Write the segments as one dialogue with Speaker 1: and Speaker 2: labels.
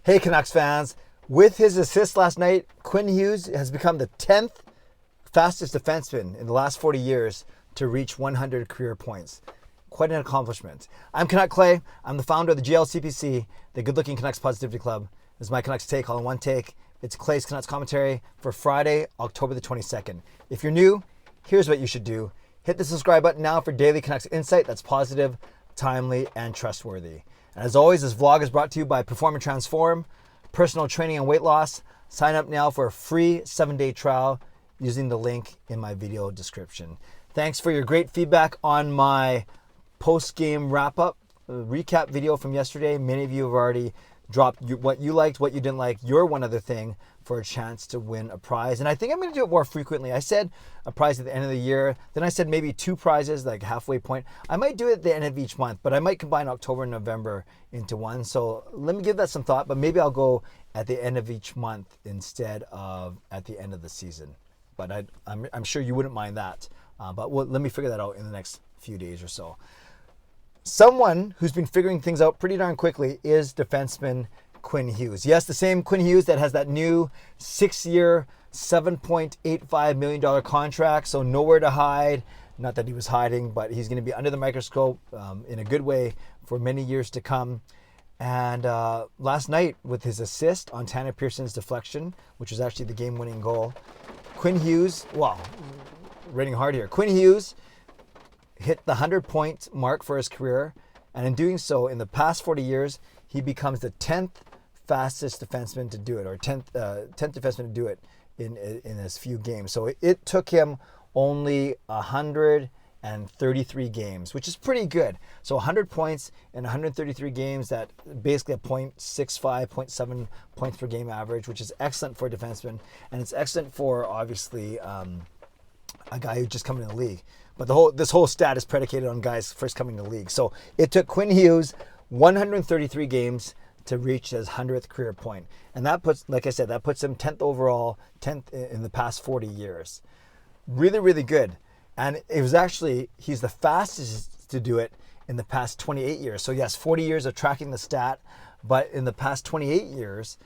Speaker 1: Hey Canucks fans, with his assist last night, Quinn Hughes has become the 10th fastest defenseman in the last 40 years to reach 100 career points. Quite an accomplishment. I'm Canuck Clay. I'm the founder of the GLCPC, the Good Looking Canucks Positivity Club. This is my Canucks take all in one take. It's Clay's Canucks commentary for Friday, October the 22nd. If you're new, here's what you should do. Hit the subscribe button now for daily Canucks insight that's positive, timely, and trustworthy. And as always, this vlog is brought to you by Perform and Transform, personal training and weight loss. Sign up now for a free 7-day trial using the link in my video description. Thanks for your great feedback on my post-game wrap-up recap video from yesterday. Many of you have already dropped what you liked, what you didn't like, your one other thing for a chance to win a prize. And I think I'm going to do it more frequently. I said a prize at the end of the year. Then I said maybe 2 prizes, like halfway point. I might do it at the end of each month, but I might combine October and November into one. So let me give that some thought, but maybe I'll go at the end of each month instead of at the end of the season. But I'm sure you wouldn't mind that. But let me figure that out in the next few days or so. Someone who's been figuring things out pretty darn quickly is defenseman Quinn Hughes. Yes, the same Quinn Hughes that has that new 6-year, $7.85 million contract, so nowhere to hide. Not that he was hiding, but he's going to be under the microscope in a good way for many years to come. And last night, with his assist on Tanner Pearson's deflection, which was actually the game-winning goal, Quinn Hughes, rating hard here, Quinn Hughes hit the 100-point mark for his career, and in doing so, in the past 40 years, he becomes the 10th fastest defenseman to do it, or 10th defenseman to do it in as few games. So it took him only 133 games, which is pretty good. So 100 points in 133 games, that basically a 0.65, 0.7 points per game average, which is excellent for a defenseman, and it's excellent for, obviously, a guy who's just coming in the league. But this whole stat is predicated on guys first coming to the league. So it took Quinn Hughes 133 games to reach his 100th career point. And that puts, like I said, that puts him 10th overall, 10th in the past 40 years. Really, really good. And it was actually, he's the fastest to do it in the past 28 years. So yes, 40 years of tracking the stat, but in the past 28 years,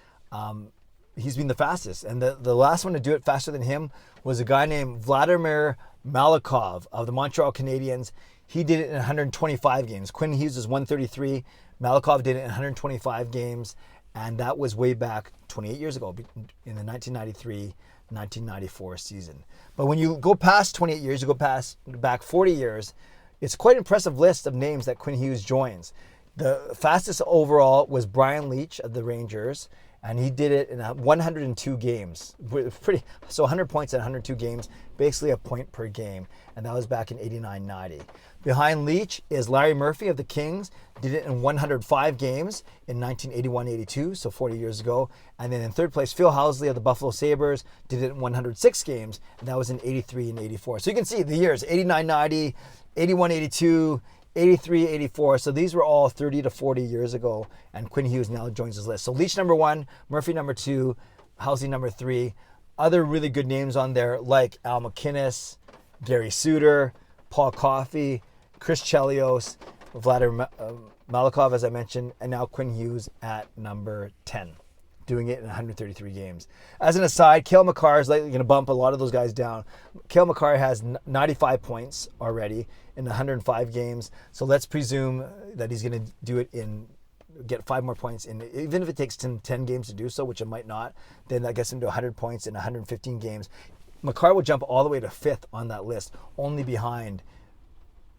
Speaker 1: he's been the fastest. And the last one to do it faster than him was a guy named Vladimir Malakov of the Montreal Canadiens. He did it in 125 games. Quinn Hughes is 133. Malakov did it in 125 games. And that was way back 28 years ago in the 1993-1994 season. But when you go past 28 years, you go back 40 years, it's quite an impressive list of names that Quinn Hughes joins. The fastest overall was Brian Leetch of the Rangers, and he did it in 102 games. So 100 points in 102 games, basically a point per game, and that was back in 89-90. Behind Leetch is Larry Murphy of the Kings, did it in 105 games in 1981-82, so 40 years ago. And then in third place, Phil Housley of the Buffalo Sabres did it in 106 games, and that was in 83 and 84. So you can see the years, 89-90, 81-82, 83, 84. So these were all 30 to 40 years ago, and Quinn Hughes now joins his list. So Leetch number 1, Murphy number 2, Housley number 3. Other really good names on there like Al McInnes, Gary Suter, Paul Coffey, Chris Chelios, Vladimir Malakov, as I mentioned, and now Quinn Hughes at number 10, doing it in 133 games. As an aside, Cale Makar is likely going to bump a lot of those guys down. Cale Makar has 95 points already in 105 games, so let's presume that he's going to do it get 5 more points in, even if it takes 10 games to do so, which it might not, then that gets him to 100 points in 115 games. Makar will jump all the way to 5th on that list, only behind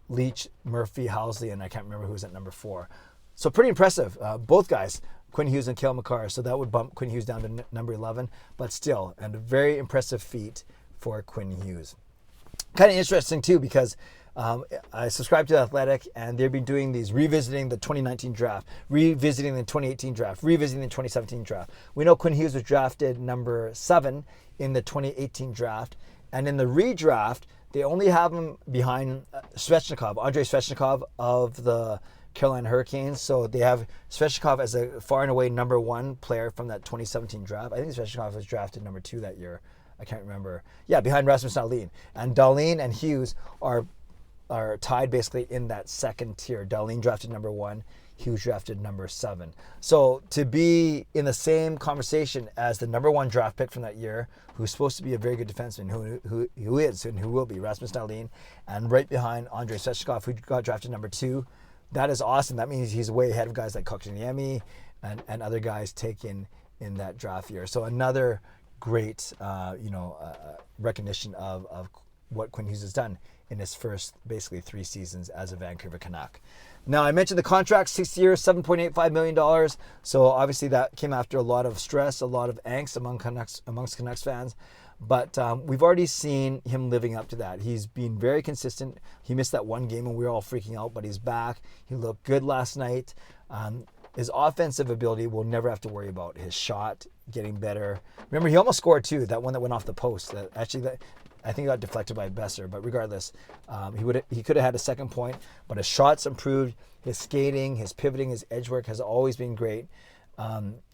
Speaker 1: Leetch, Murphy, Housley, and I can't remember who's at number 4. So pretty impressive, both guys, Quinn Hughes and Cale Makar. So that would bump Quinn Hughes down to number 11, but still, and a very impressive feat for Quinn Hughes. Kind of interesting too, because I subscribe to The Athletic, and they've been doing these revisiting the 2019 draft, revisiting the 2018 draft, revisiting the 2017 draft. We know Quinn Hughes was drafted number 7 in the 2018 draft, and in the redraft, they only have him behind Andrei Svechnikov of the Carolina Hurricanes. So they have Svechnikov as a far and away number 1 player from that 2017 draft. I think Svechnikov was drafted number 2 that year. I can't remember. Yeah, behind Rasmus Dahlin. And Dahlin and Hughes are tied basically in that second tier. Dahlin drafted number 1, he was drafted number 7. So to be in the same conversation as the number 1 draft pick from that year, who's supposed to be a very good defenseman, who is and who will be Rasmus Dahlin, and right behind Andrei Svechnikov, who got drafted number 2, that is awesome. That means he's way ahead of guys like Kotkaniemi and other guys taken in that draft year. So another great, recognition of what Quinn Hughes has done in his first basically 3 seasons as a Vancouver Canuck. Now, I mentioned the contract, 6 years, $7.85 million. So obviously that came after a lot of stress, a lot of angst amongst Canucks fans. But we've already seen him living up to that. He's been very consistent. He missed that one game when we were all freaking out, but he's back. He looked good last night. His offensive ability we'll never have to worry about. His shot getting better. Remember, he almost scored too. That one that went off the post. I think it got deflected by Besser. But regardless, he could have had a second point. But his shots improved. His skating, his pivoting, his edge work has always been great.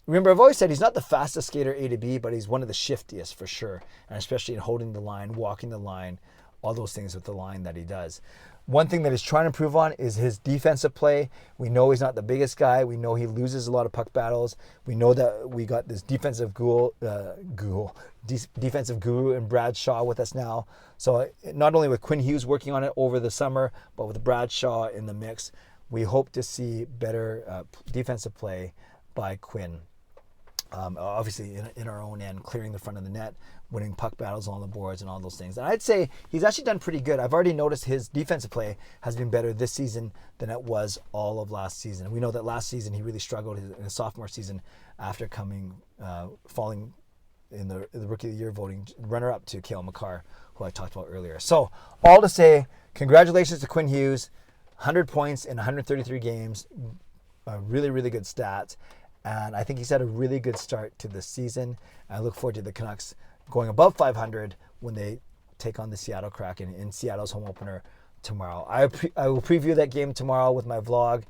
Speaker 1: Remember, I've always said he's not the fastest skater A to B, but he's one of the shiftiest for sure. And especially in holding the line, walking the line, all those things with the line that he does. One thing that he's trying to improve on is his defensive play. We know he's not the biggest guy. We know he loses a lot of puck battles. We know that we got this defensive defensive guru in Brad Shaw with us now. So not only with Quinn Hughes working on it over the summer, but with Brad Shaw in the mix, we hope to see better defensive play by Quinn. Obviously in our own end, clearing the front of the net, winning puck battles on the boards and all those things. And I'd say he's actually done pretty good. I've already noticed his defensive play has been better this season than it was all of last season. We know that last season he really struggled in his sophomore season after falling in the Rookie of the Year voting, runner-up to Cale Makar, who I talked about earlier. So all to say, congratulations to Quinn Hughes, 100 points in 133 games, a really, really good stat. And I think he's had a really good start to this season. I look forward to the Canucks going above 500 when they take on the Seattle Kraken in Seattle's home opener tomorrow. I will preview that game tomorrow with my vlog.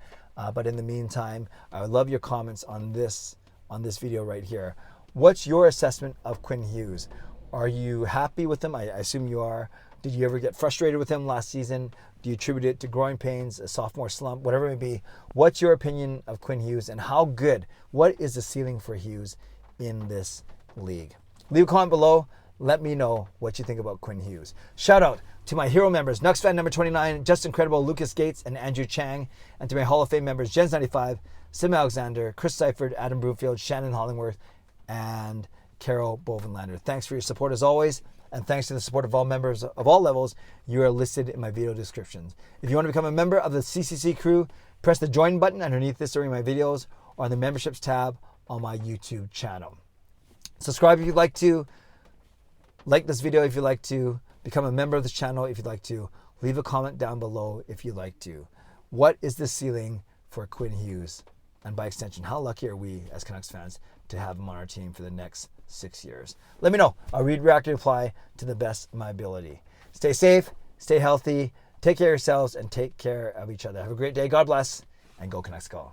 Speaker 1: But in the meantime, I would love your comments on this video right here. What's your assessment of Quinn Hughes? Are you happy with him? I assume you are. Did you ever get frustrated with him last season? Do you attribute it to growing pains, a sophomore slump, whatever it may be? What's your opinion of Quinn Hughes and how good? What is the ceiling for Hughes in this league? Leave a comment below. Let me know what you think about Quinn Hughes. Shout out to my hero members, nucksfan number 29, Just Incredible, Lucas Gates, and Andrew Chang. And to my Hall of Fame members, Jens95, simalexander, Chris Seifert, Adam Broomfield, Shannon Hollingworth, and Carol Bovenlander. Thanks for your support as always. And thanks to the support of all members of all levels, you are listed in my video descriptions. If you want to become a member of the CCC Crew, press the join button underneath this during my videos or the memberships tab on my YouTube channel. Subscribe if you'd like to. Like this video if you'd like to. Become a member of this channel if you'd like to. Leave a comment down below if you'd like to. What is the ceiling for Quinn Hughes? And by extension, how lucky are we as Canucks fans to have him on our team for the next 6 years? Let me know. I'll read, react, and reply to the best of my ability. Stay safe, stay healthy, take care of yourselves, and take care of each other. Have a great day. God bless, and go Canucks go.